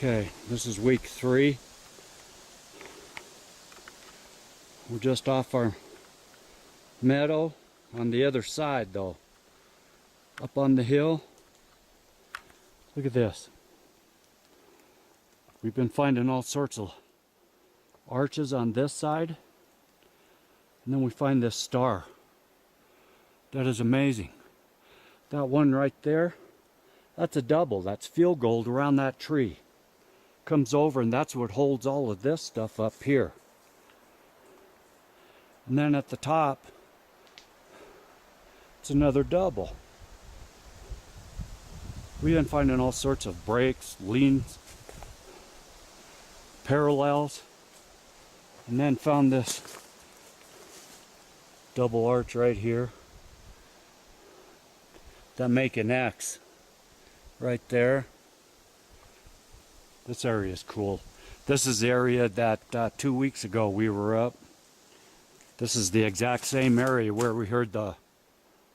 Okay, this is week 3. We're just off our meadow on the other side though. Up on the hill. Look at this. We've been finding all sorts of arches on this side. And then we find this star. That is amazing. That one right there, that's a double. That's field gold around that tree. Comes over and that's what holds all of this stuff up here. And then at the top, it's another double. We've been finding all sorts of breaks, leans, parallels, and then found this double arch right here that make an X right there. This area is cool. This is the area that 2 weeks ago we were up. This is the exact same area where we heard the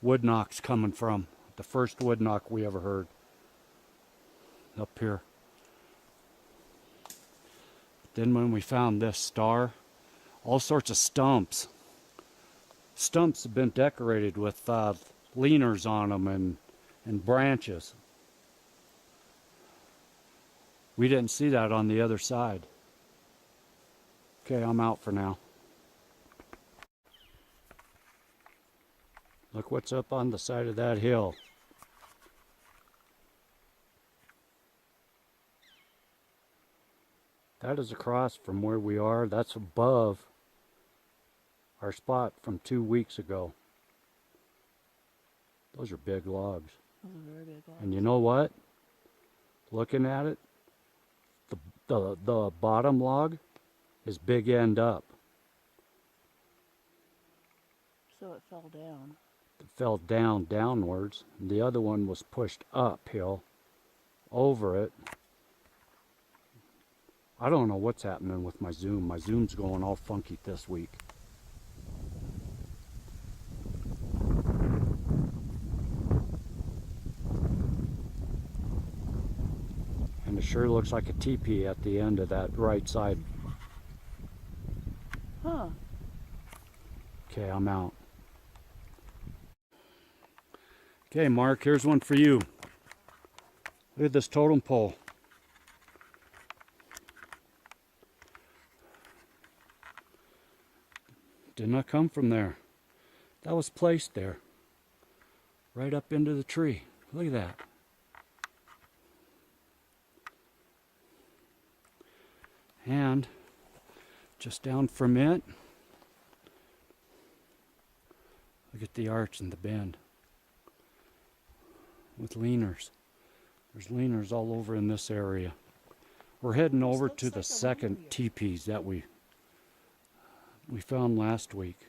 wood knocks coming from. The first wood knock we ever heard. Up here. Then when we found this star, all sorts of stumps. Stumps have been decorated with leaners on them and branches. We didn't see that on the other side. Okay, I'm out for now. Look what's up on the side of that hill. That is across from where we are. That's above our spot from 2 weeks ago. Those are big logs. Those are very big logs. And you know what? Looking at it, the bottom log is big end up. So it fell down. It fell downwards. And the other one was pushed uphill over it. I don't know what's happening with my zoom. My zoom's going all funky this week. And it sure looks like a teepee at the end of that right side. Huh. Okay, I'm out. Okay, Mark, here's one for you. Look at this totem pole. Did not come from there. That was placed there. Right up into the tree. Look at that. And just down from it, look at the arch and the bend with leaners. There's leaners all over in this area. We're heading over to the second teepees that we found last week.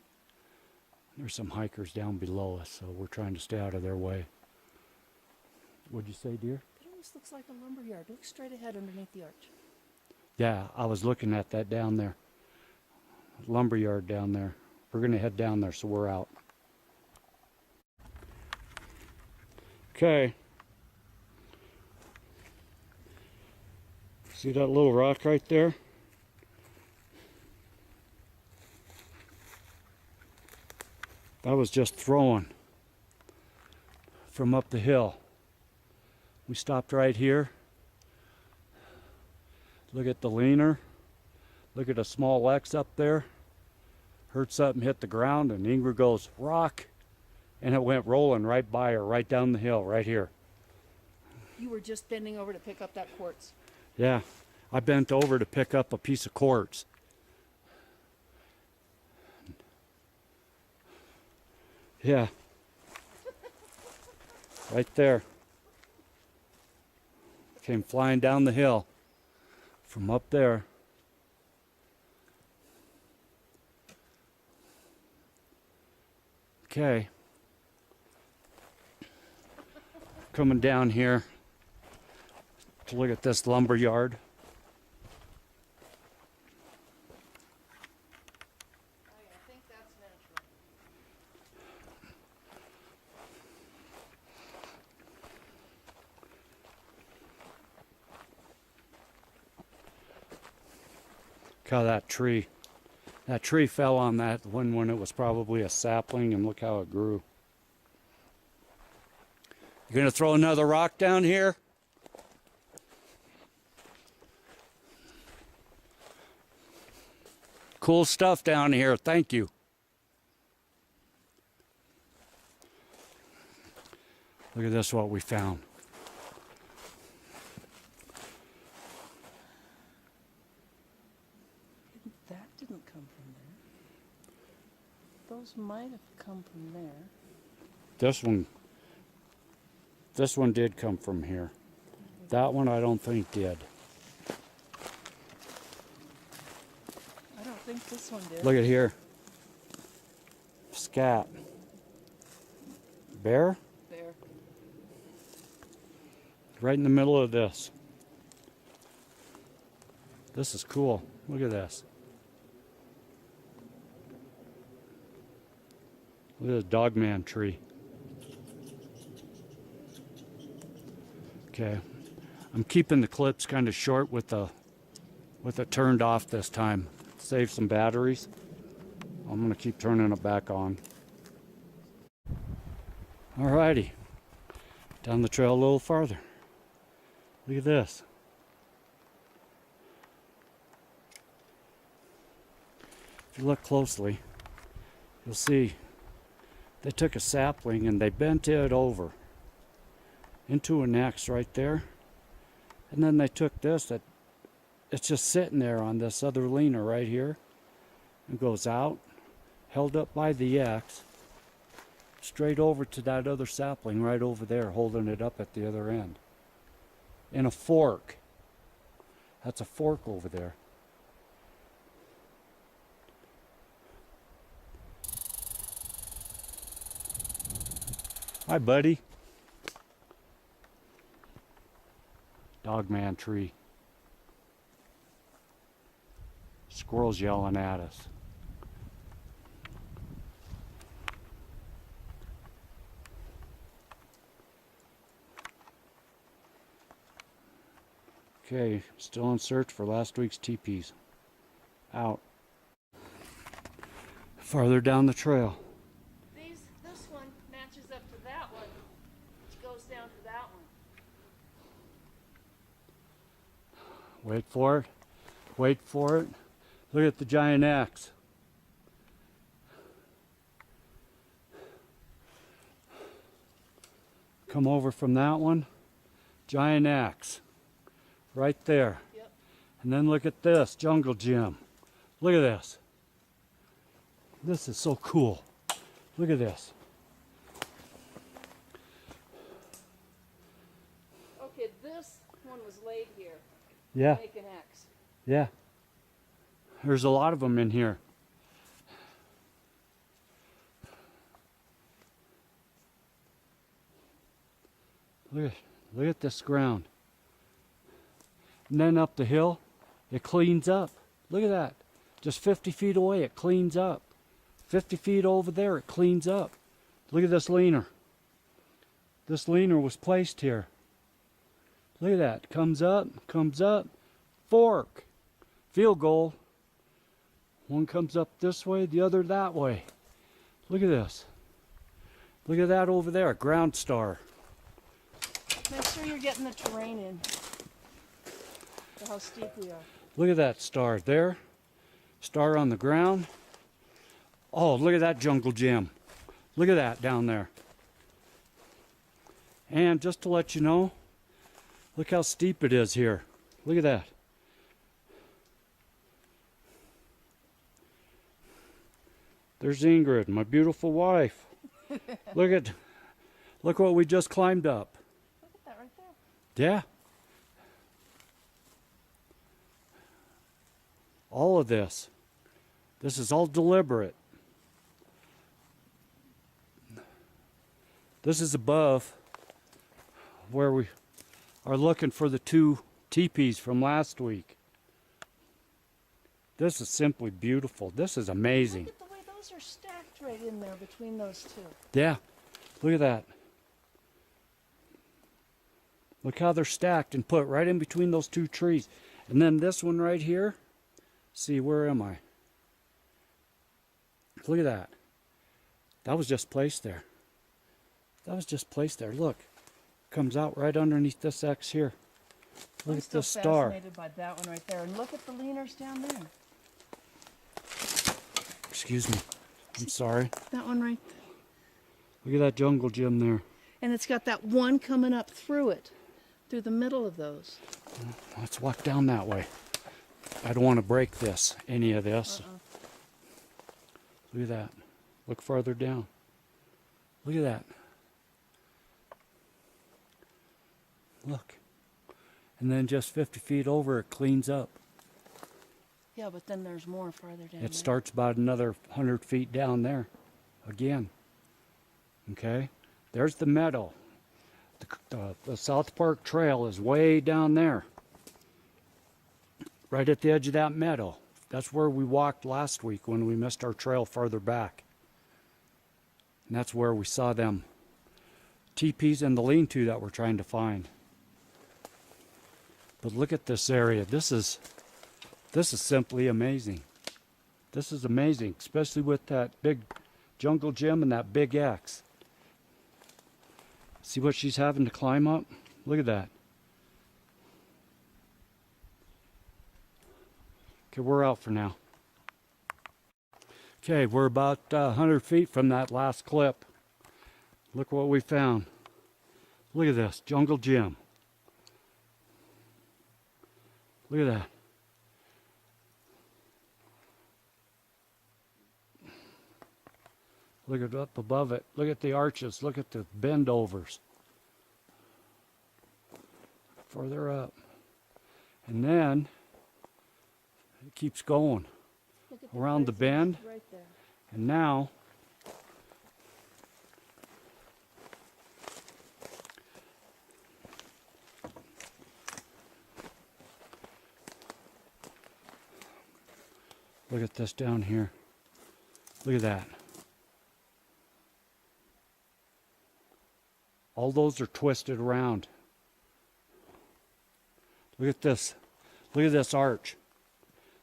There's some hikers down below us, so we're trying to stay out of their way. What'd you say, dear? It almost looks like a lumber yard. Look straight ahead underneath the arch. Yeah, I was looking at that down there. Lumberyard down there. We're going to head down there, so we're out. Okay. See that little rock right there? That was just thrown from up the hill. We stopped right here. Look at the leaner. Look at a small X up there. Heard something hit the ground and Ingrid goes, rock. And it went rolling right by her, right down the hill, right here. You were just bending over to pick up that quartz. Yeah, I bent over to pick up a piece of quartz. Yeah. Right there. Came flying down the hill from up there. Okay. Coming down here to look at this lumber yard. I think that's natural. Look how that tree fell on that one when it was probably a sapling, and look how it grew. You gonna throw another rock down here? Cool stuff down here, thank you. Look at this, what we found. That didn't come from there. Those might have come from there. This one did come from here. That one I don't think did. I don't think this one did. Look at here. Scat. Bear? There. Right in the middle of this. This is cool. Look at this. Look at this dogman tree. Okay. I'm keeping the clips kind of short with it turned off this time. Save some batteries. I'm going to keep turning it back on. Alrighty. Down the trail a little farther. Look at this. If you look closely, you'll see they took a sapling and they bent it over into an X right there. And then they took this, it's just sitting there on this other leaner right here. It goes out, held up by the X, straight over to that other sapling right over there, holding it up at the other end. In a fork. That's a fork over there. Hi, buddy. Dogman tree. Squirrels yelling at us. Okay, still in search for last week's teepees. Out. Farther down the trail. This one matches up to that one, which goes down to that one. Wait for it. Wait for it. Look at the giant axe. Come over from that one. Giant axe. Right there. Yep. And then look at this, jungle gym. Look at this. This is so cool. Look at this. Okay, this one was laid here. Yeah, Make an X. yeah. There's a lot of them in here. Look at this ground. And then up the hill, it cleans up. Look at that. Just 50 feet away, it cleans up. 50 feet over there, it cleans up. Look at this leaner. This leaner was placed here. Look at that. Comes up, fork. Field goal. One comes up this way, the other that way. Look at this. Look at that over there, ground star. Make sure you're getting the terrain in. For how steep we are. Look at that star there. Star on the ground. Oh, look at that jungle gym. Look at that down there. And just to let you know, look how steep it is here. Look at that. There's Ingrid, my beautiful wife. Look what we just climbed up. Look at that right there. Yeah. All of this. This is all deliberate. This is above where we are looking for the two teepees from last week. This is simply beautiful. This is amazing. Look at the way those are stacked right in there between those two. Yeah, look at that. Look how they're stacked and put right in between those two trees. And then this one right here, See, where am I? Look at that. That was just placed there. That was just placed there. Look. Comes out right underneath this X here. Look I'm at still this star. fascinated by that one right there. And look at the leaners down there. Excuse me. I'm sorry. That one right. Look at that jungle gym there. And it's got that one coming up through it, through the middle of those. Let's walk down that way. I don't want to break this, any of this. Look at that. Look farther down. Look at that. Look. And then just 50 feet over, it cleans up. Yeah, but then there's more farther down It there. starts about another 100 feet down there again. Okay? There's the meadow. The South Park Trail is way down there. Right at the edge of that meadow. That's where we walked last week when we missed our trail farther back. And that's where we saw them teepees and the lean-to that we're trying to find. But look at this area. This is simply amazing. This is amazing, especially with that big jungle gym and that big X. See what she's having to climb up? Look at that. Okay, we're out for now. Okay, we're about 100 feet from that last clip. Look what we found. Look at this, jungle gym. Look at that. Look at up above it. Look at the arches. Look at the bend overs. Further up. And then it keeps going Look at around the places bend. right there. And now look at this down here. Look at that. All those are twisted around. Look at this. Look at this arch.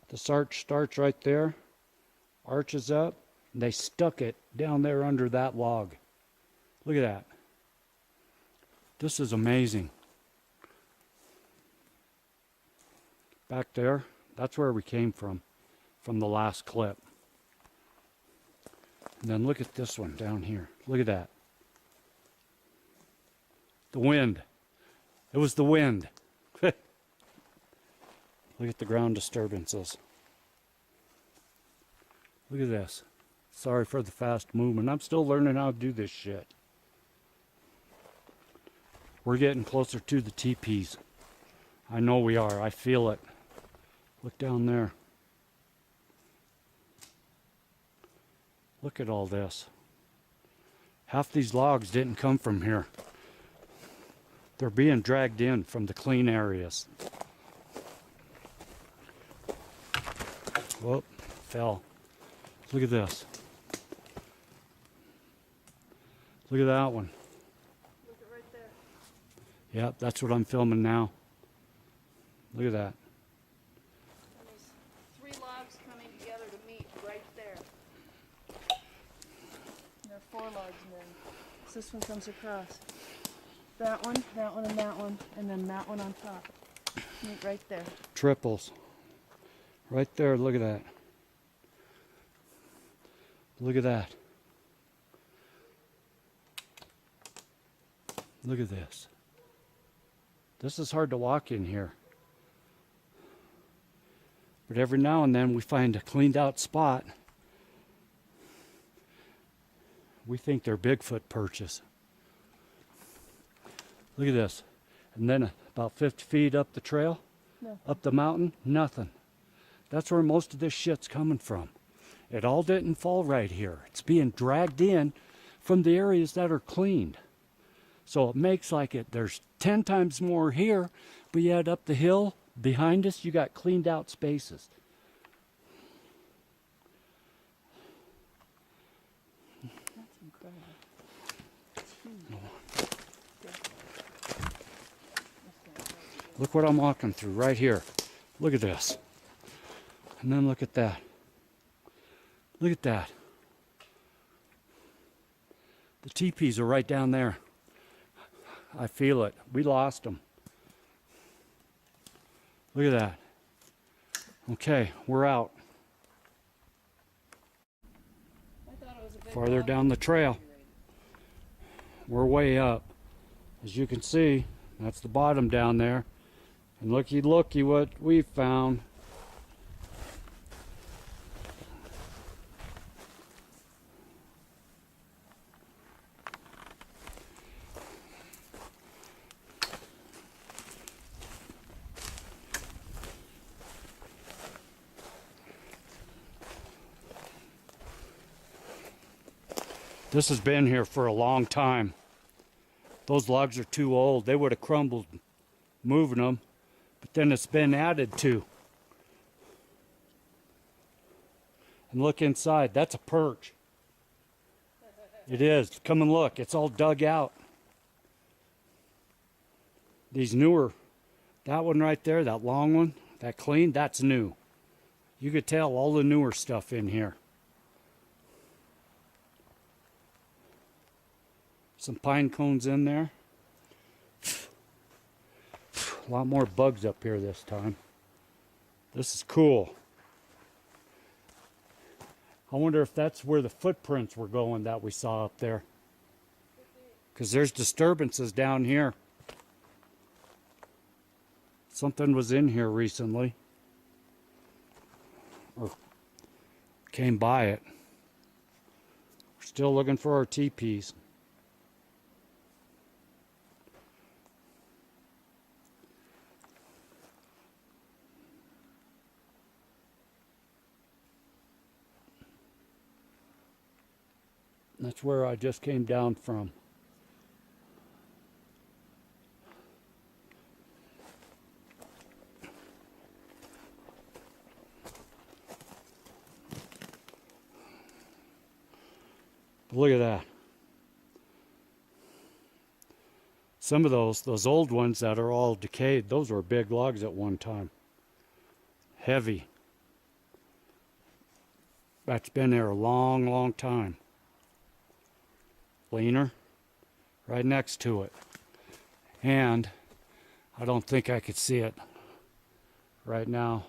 This arch starts right there, arches up, and they stuck it down there under that log. Look at that. This is amazing. Back there, that's where we came from the last clip. And then look at this one down here. Look at that. The wind. It was the wind. Look at the ground disturbances. Look at this. Sorry for the fast movement. I'm still learning how to do this shit. We're getting closer to the teepees. I know we are. I feel it. Look down there. Look at all this. Half these logs didn't come from here. They're being dragged in from the clean areas. Whoop, fell. Look at this. Look at that one. Look at right there. Yep, that's what I'm filming now. Look at that. And there's 3 logs coming together to meet right there. And there are 4 logs in there. So this one comes across. That one, and that one, and then that one on top. Meet right there. Triples. Right there, look at that. Look at that. Look at this. This is hard to walk in here. But every now and then we find a cleaned out spot. We think they're Bigfoot perches. Look at this. And then about 50 feet up the trail, No. up the mountain, nothing. That's where most of this shit's coming from. It all didn't fall right here. It's being dragged in from the areas that are cleaned. So it makes like there's 10 times more here, but yet up the hill behind us, you got cleaned out spaces. That's incredible. Look what I'm walking through right here. Look at this. And then look at that. Look at that. The teepees are right down there. I feel it. We lost them. Look at that. Okay, we're out. I thought it was a big Farther log. down the trail. We're way up. As you can see, that's the bottom down there. And looky, looky what we found. This has been here for a long time. Those logs are too old. They would have crumbled moving them, but then it's been added to. And look inside. That's a perch. It is. Come and look. It's all dug out. These newer, that one right there, that long one, that clean, that's new. You could tell all the newer stuff in here. Some pine cones in there. A lot more bugs up here this time. This is cool. I wonder if that's where the footprints were going that we saw up there. Because there's disturbances down here. Something was in here recently. Or came by it. We're still looking for our teepees. That's where I just came down from. Look at that. Some of those old ones that are all decayed, those were big logs at one time. Heavy. That's been there a long, long time. Leaner, right next to it. And I don't think I could see it right now.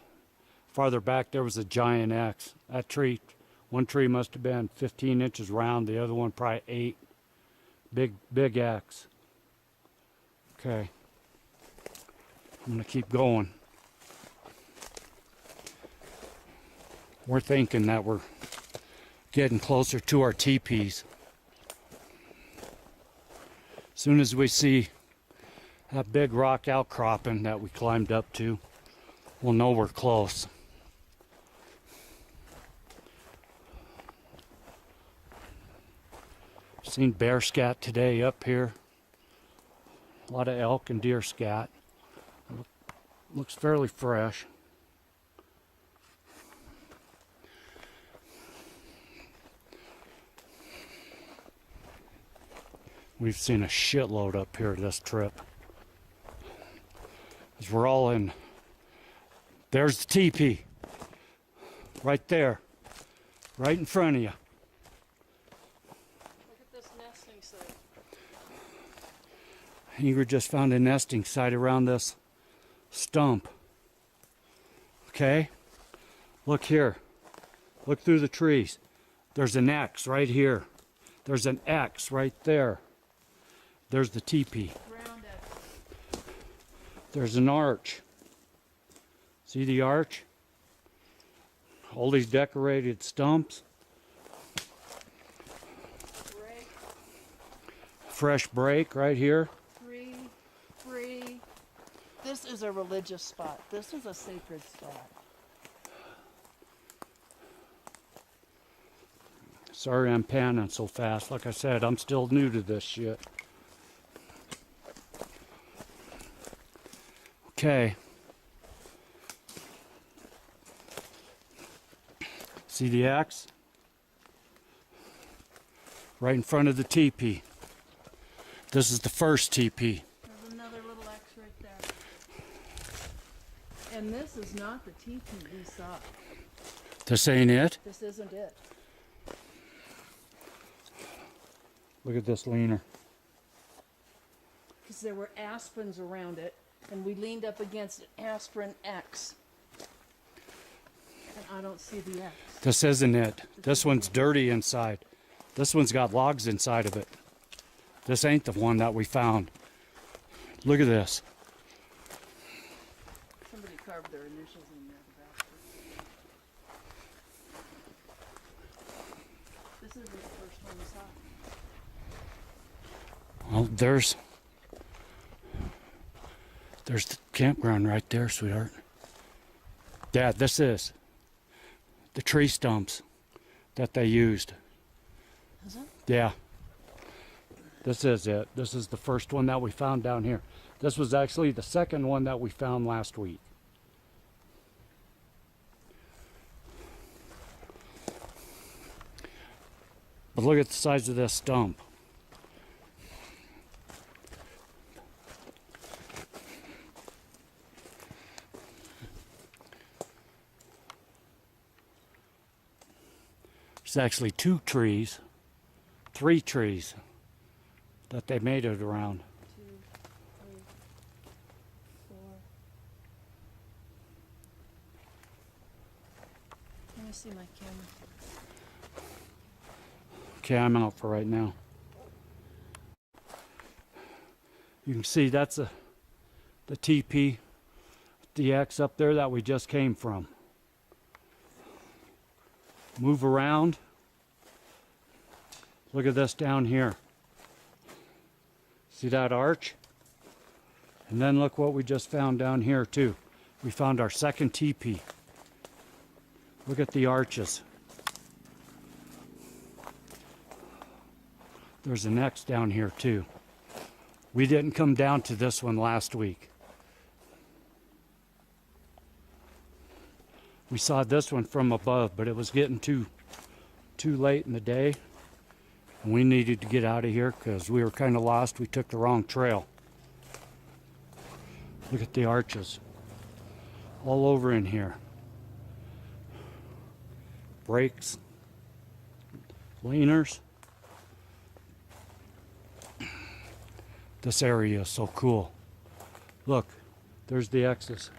Farther back there was a giant X. That tree, one tree must have been 15 inches round, the other one probably 8. Big X. Okay. I'm gonna keep going. We're thinking that we're getting closer to our teepees. As soon as we see that big rock outcropping that we climbed up to, we'll know we're close. Seen bear scat today up here. A lot of elk and deer scat. Looks fairly fresh. We've seen a shitload up here this trip. As we're all in. There's the teepee. Right there. Right in front of you. Look at this nesting site. Ingrid just found a nesting site around this stump. Okay? Look here. Look through the trees. There's an X right here. There's an X right there. There's the teepee. Round X. There's an arch. See the arch? All these decorated stumps. Break. Fresh break right here. Free. This is a religious spot. This is a sacred spot. Sorry I'm panning so fast. Like I said, I'm still new to this shit. Okay. See the X? Right in front of the teepee. This is the first teepee. There's another little X right there. And this is not the teepee we saw. This ain't it? This isn't it. Look at this leaner. Because there were aspens around it, and we leaned up against an aspirin X. And I don't see the X. This isn't it. This one's dirty inside. This one's got logs inside of it. This ain't the one that we found. Look at this. Somebody carved their initials in there. This is the first one we saw. Well, there's the campground right there, sweetheart. Dad, this is the tree stumps that they used. Is it? Yeah. This is it. This is the first one that we found down here. This was actually the second one that we found last week. But look at the size of this stump. There's actually 2 trees, 3 trees that they made it around. 2, 3, 4. Let me see my camera. Okay, I'm out for right now. You can see that's the TP, the X up there that we just came from. Move around. Look at this down here. See that arch? And then look what we just found down here too. We found our second teepee. Look at the arches. There's an X down here too. We didn't come down to this one last week. We saw this one from above, but it was getting too late in the day. And we needed to get out of here because we were kind of lost. We took the wrong trail. Look at the arches. All over in here. Brakes. Leaners. This area is so cool. Look, there's the X's.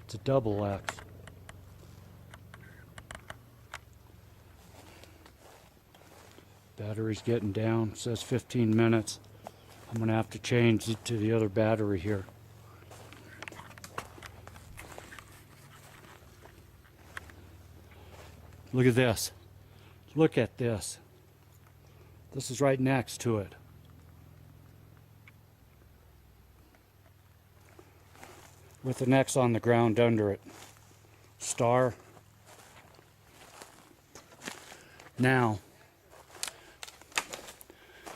It's a double X. Battery's getting down. It says 15 minutes. I'm going to have to change it to the other battery here. Look at this. Look at this. This is right next to it. With an X on the ground under it. Star. Now,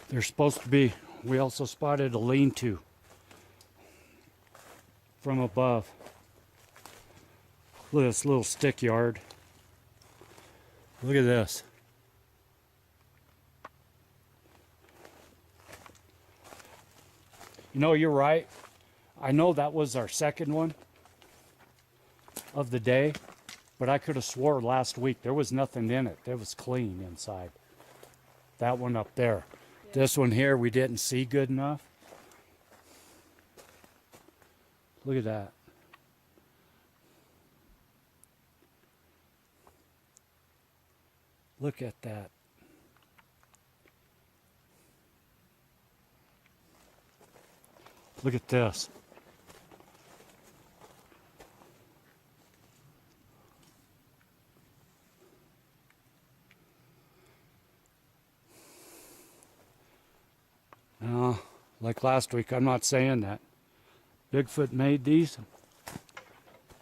there's supposed to be, we also spotted a lean-to from above. Look at this little stick yard. Look at this. You know, you're right. I know that was our second one of the day, but I could have swore last week there was nothing in it. It was clean inside. That one up there. Yeah. This one here we didn't see good enough. Look at that. Look at that. Look at this. Now, like last week, I'm not saying that Bigfoot made these,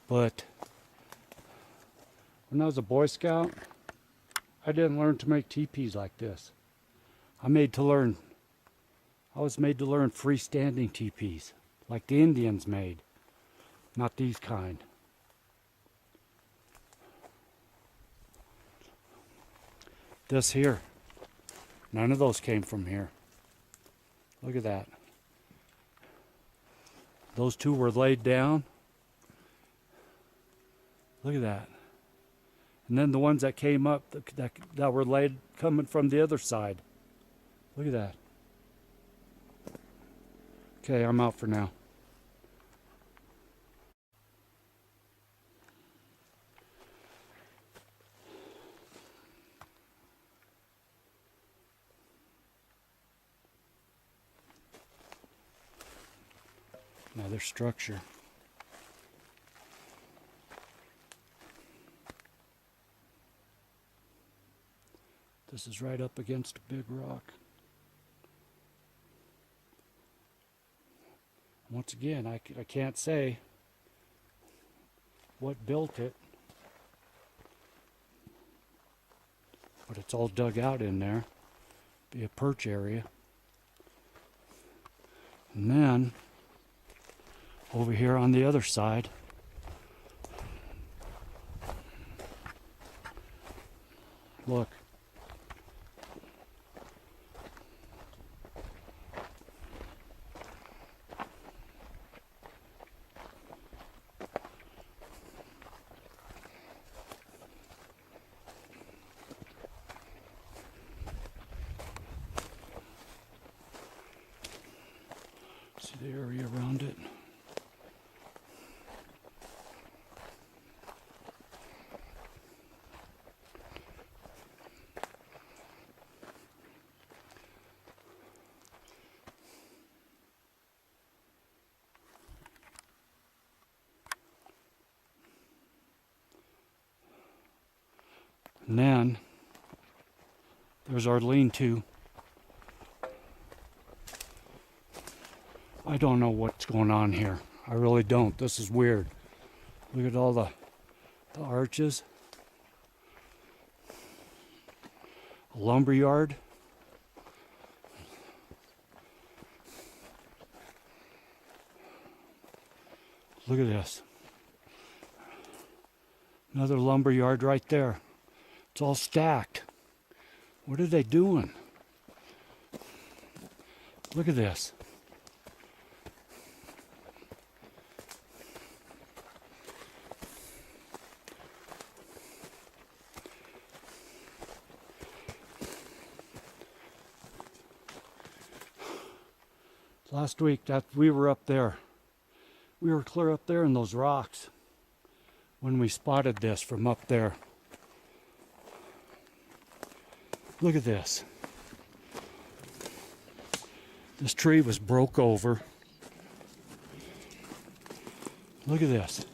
but when I was a Boy Scout, I didn't learn to make teepees like this. I was made to learn freestanding teepees, like the Indians made, not these kind. This here, none of those came from here. Look at that. Those two were laid down Look at that. And then the ones that came up that were laid coming from the other side. Look at that. Okay, I'm out for now. Another structure. This is right up against a big rock. Once again, I can't say what built it, but it's all dug out in there. Be a perch area. And then, over here on the other side, look. See the area around it? And then there's our lean-to. I don't know what's going on here. I really don't. This is weird. Look at all the arches. A lumber yard. Look at this. Another lumber yard right there. It's all stacked. What are they doing? Look at this. Last week that we were up there. We were clear up there in those rocks when we spotted this from up there. Look at this. This tree was broke over. Look at this.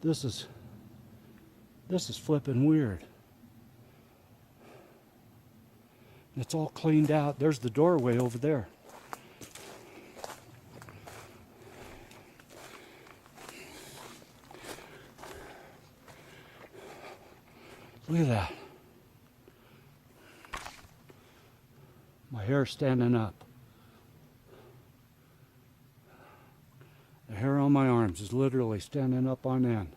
This is flipping weird. It's all cleaned out. There's the doorway over there. Look at that. My hair's standing up. The hair on my arms is literally standing up on end.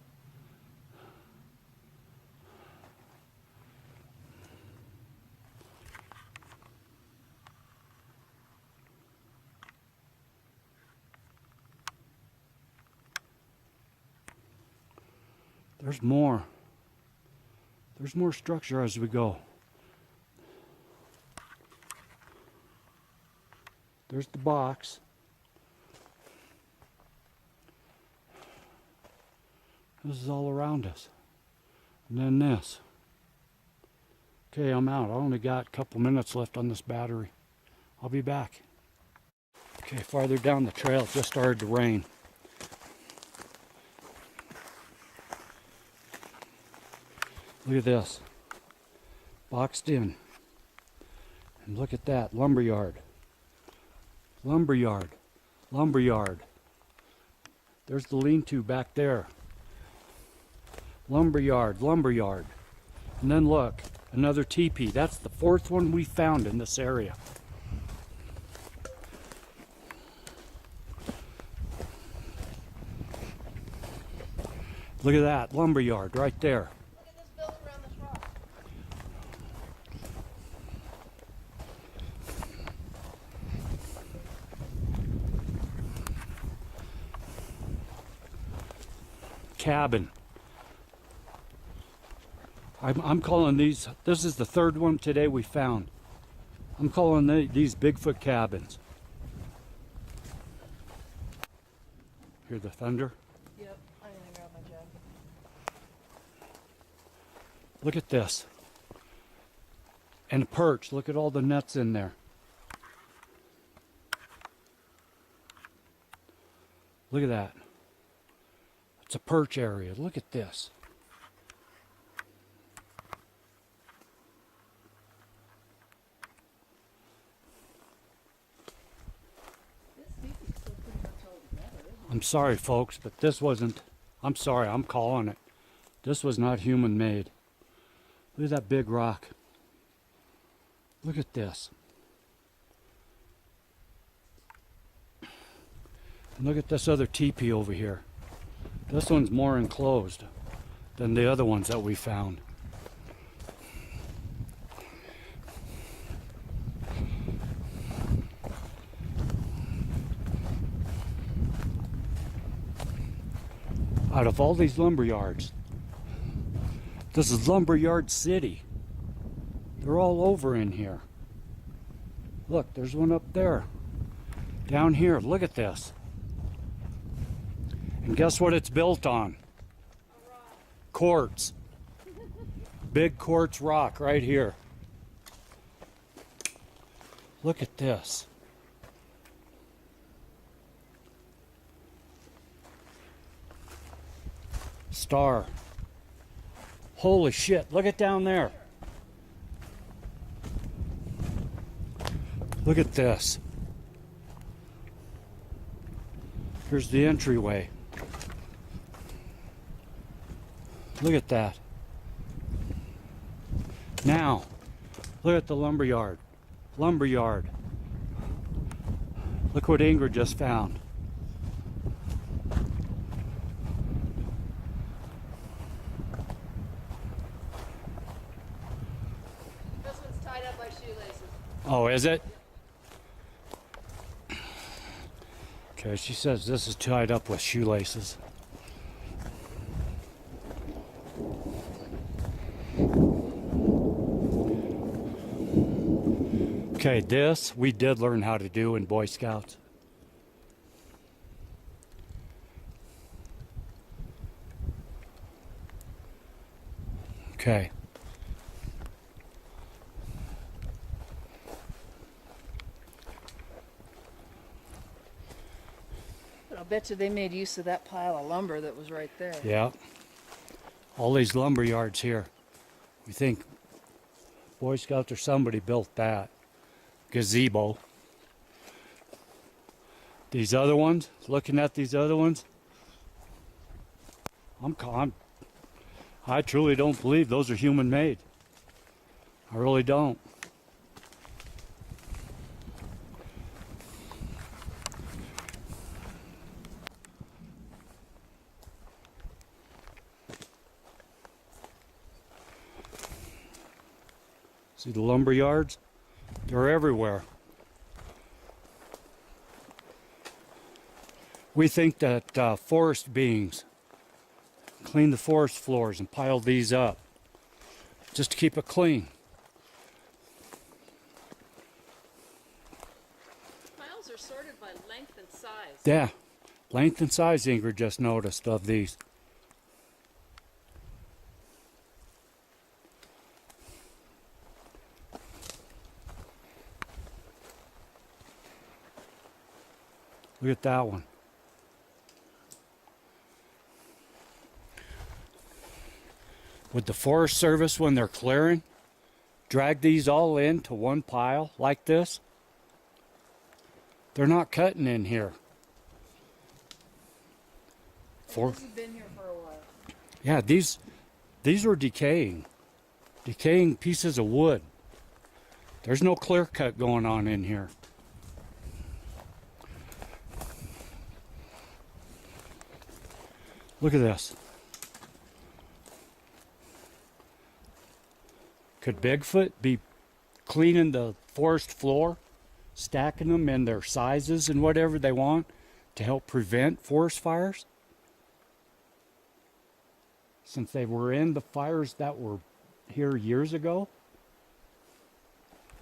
There's more. There's more structure as we go. There's the box. This is all around us. And then this. Okay, I'm out. I only got a couple minutes left on this battery. I'll be back. Okay, farther down the trail, it just started to rain. Look at this. Boxed in. And look at that. Lumberyard. Lumberyard. Lumberyard. There's the lean-to back there. Lumberyard. Lumberyard. And then look. Another teepee. That's the fourth one we found in this area. Look at that lumberyard right there. Look at this built around this rock. Cabin. I'm calling these, this is the third one today we found. I'm calling these Bigfoot cabins. Hear the thunder? Yep, I'm gonna grab my jacket. Look at this. And a perch. Look at all the nets in there. Look at that. It's a perch area. Look at this. This species still pretty much all together, isn't it? I'm sorry, folks, but this wasn't. I'm sorry, I'm calling it. This was not human made. Look at that big rock. Look at this. And look at this other teepee over here. This one's more enclosed than the other ones that we found. Out of all these lumber yards, this is Lumberyard City. They're all over in here. Look, there's one up there. Down here, look at this. And guess what it's built on? Quartz. Big quartz rock right here. Look at this. Star. Holy shit, look at down there. Look at this. Here's the entryway. Look at that. Now, look at the lumberyard. Lumberyard. Look what Ingrid just found. This one's tied up by shoelaces. Oh, is it? Okay, she says this is tied up with shoelaces. Okay, this we did learn how to do in Boy Scouts. Okay. But I'll bet you they made use of that pile of lumber that was right there. Yeah. All these lumber yards here. We think Boy Scouts or somebody built that. Gazebo. These other ones, looking at these other ones, I truly don't believe those are human made. I really don't. See the lumber yards? They're everywhere. We think that forest beings clean the forest floors and pile these up just to keep it clean. Piles are sorted by length and size. Yeah, length and size Ingrid just noticed of these. Look at that one. Would the Forest Service, when they're clearing, drag these all into one pile like this? They're not cutting in here. This has been here for a while. Yeah, these were decaying pieces of wood. There's no clear cut going on in here. Look at this. Could Bigfoot be cleaning the forest floor, stacking them in their sizes and whatever they want to help prevent forest fires? Since they were in the fires that were here years ago?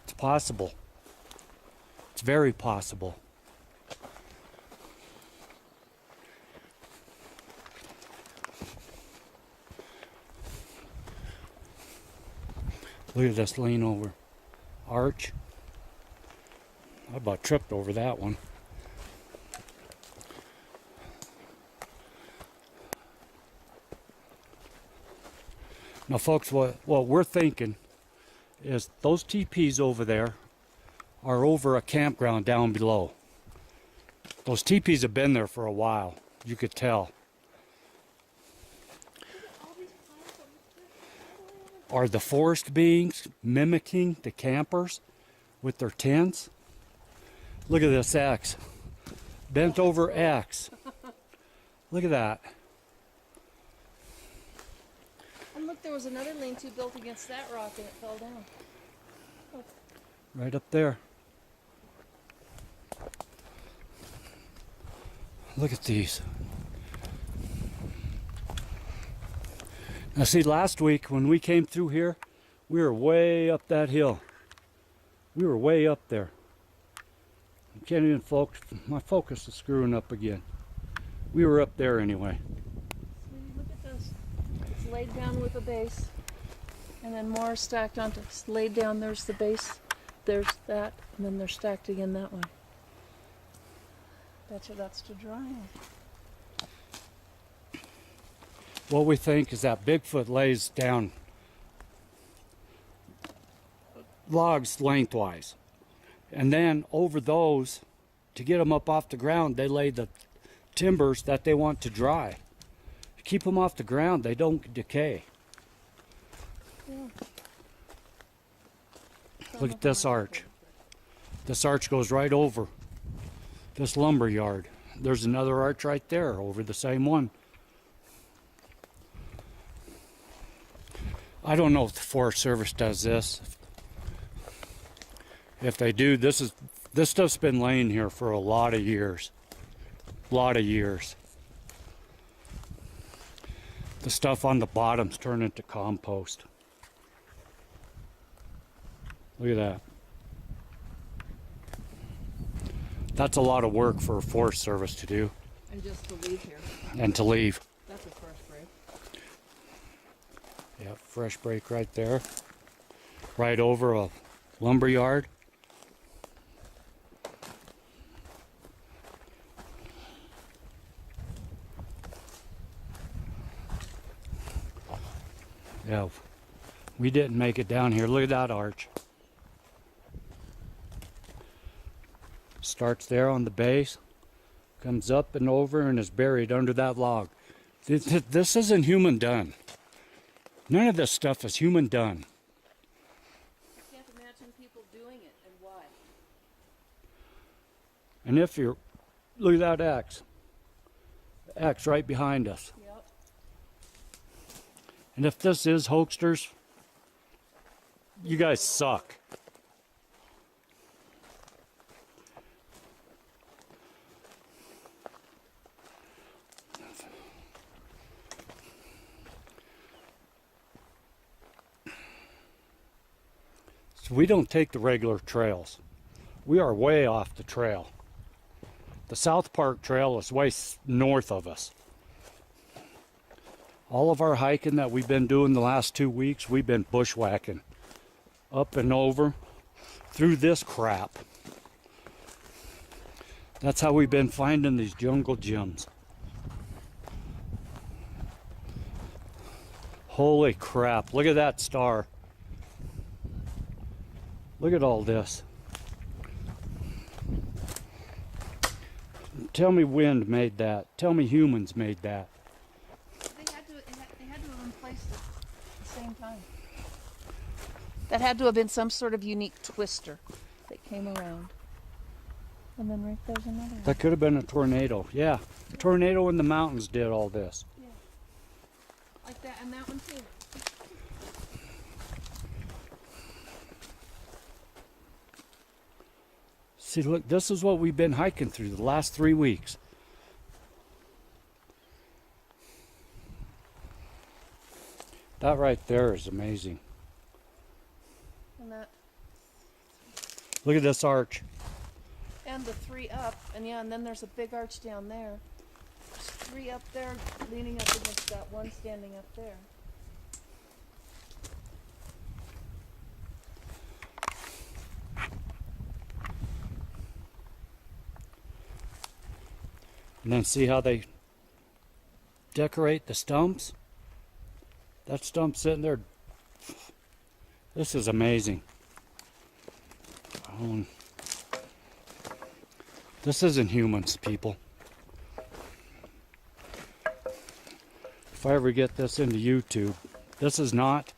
It's possible. It's very possible. Look at this lean over arch. I about tripped over that one. Now folks, what we're thinking is those teepees over there are over a campground down below. Those teepees have been there for a while. You could tell. Are the forest beings mimicking the campers with their tents? Look at this X. Bent over X. Look at that. And look, there was another lean-to built against that rock and it fell down. Look. Right up there. Look at these. Now see, last week when we came through here, we were way up that hill. We were way up there. I can't even focus. My focus is screwing up again. We were up there anyway. Sweetie, look at this. It's laid down with a base. And then more stacked onto. It's laid down, there's the base. There's that. And then they're stacked again that way. Betcha that's to dry on. What we think is that Bigfoot lays down logs lengthwise. And then over those, to get them up off the ground, they lay the timbers that they want to dry. To keep them off the ground, they don't decay. Yeah. Look at this arch. This arch goes right over this lumber yard. There's another arch right there over the same one. I don't know if the Forest Service does this. If they do, this stuff's been laying here for a lot of years. A lot of years. The stuff on the bottom's turned into compost. Look at that. That's a lot of work for a Forest Service to do. And just to leave here. And to leave. That's a fresh break. Yeah, fresh break right there. Right over a lumber yard. Yeah, we didn't make it down here. Look at that arch. Starts there on the base, comes up and over and is buried under that log. This isn't human done. None of this stuff is human done. I can't imagine people doing it and why. And if you're, look at that X. X right behind us. Yep. And if this is hoaxsters, you guys suck. So we don't take the regular trails. We are way off the trail. The South Park Trail is way north of us. All of our hiking that we've been doing the last 2 weeks, we've been bushwhacking. Up and over, through this crap. That's how we've been finding these jungle gems. Holy crap, look at that star. Look at all this. Tell me wind made that. Tell me humans made that. They had to have been placed at the same time. That had to have been some sort of unique twister that came around. And then right there's another one. That could have been a tornado. Yeah, a tornado in the mountains did all this. Yeah. Like that, and that one too. See, look, this is what we've been hiking through the last 3 weeks. That right there is amazing. And that, Look at this arch. and the 3 up, and yeah, and then there's a big arch down there. There's 3 up there leaning up against that one standing up there. And then see how they decorate the stumps? That stump sitting there. This is amazing. This isn't humans, people. If I ever get this into YouTube, this is not,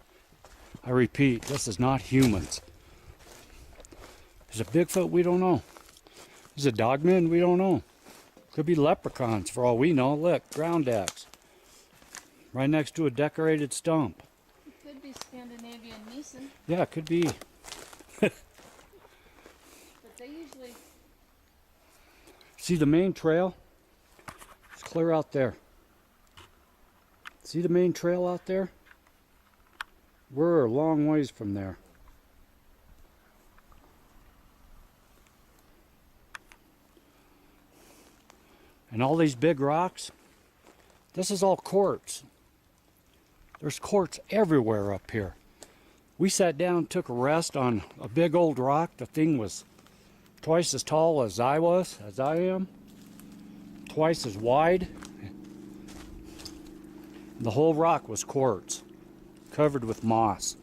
I repeat, this is not humans. Is it Bigfoot? We don't know. Is it dogmen? We don't know. Could be leprechauns for all we know. Look, ground axe. Right next to a decorated stump. It could be Scandinavian Mason, Yeah, it could be. but they usually... See the main trail? It's clear out there. See the main trail out there? We're a long ways from there. And all these big rocks, this is all quartz. There's quartz everywhere up here. We sat down and took a rest on a big old rock. The thing was twice as tall as I am, twice as wide. The whole rock was quartz, covered with moss.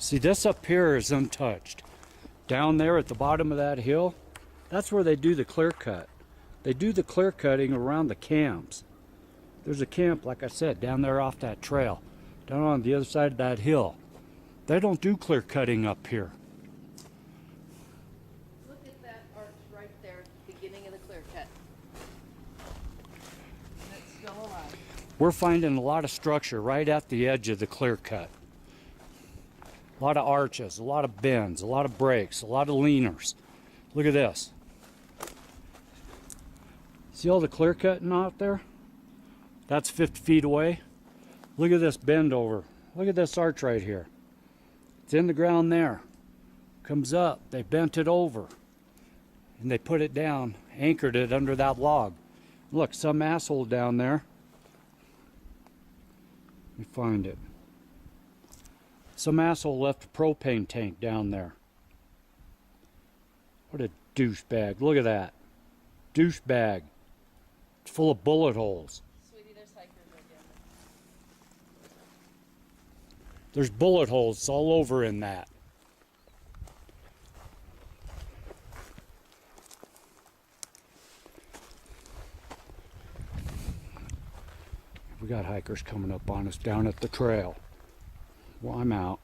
See, this up here is untouched. Down there at the bottom of that hill, that's where they do the clear cut. They do the clear cutting around the camps. There's a camp, like I said, down there off that trail, down on the other side of that hill. They don't do clear cutting up here. Look at that arch right there, beginning of the clear cut. And it's still alive. We're finding a lot of structure right at the edge of the clear cut. A lot of arches, a lot of bends, a lot of breaks, a lot of leaners. Look at this. See all the clear cutting out there? That's 50 feet away. Look at this bend over. Look at this arch right here. It's in the ground there. Comes up. They bent it over. And they put it down, anchored it under that log. Look, some asshole down there. Let me find it. Some asshole left a propane tank down there. What a douchebag. Look at that. Douchebag. It's full of bullet holes. Sweetie, there's hikers right down there. There's bullet holes all over in that. We got hikers coming up on us down at the trail. Well, I'm out.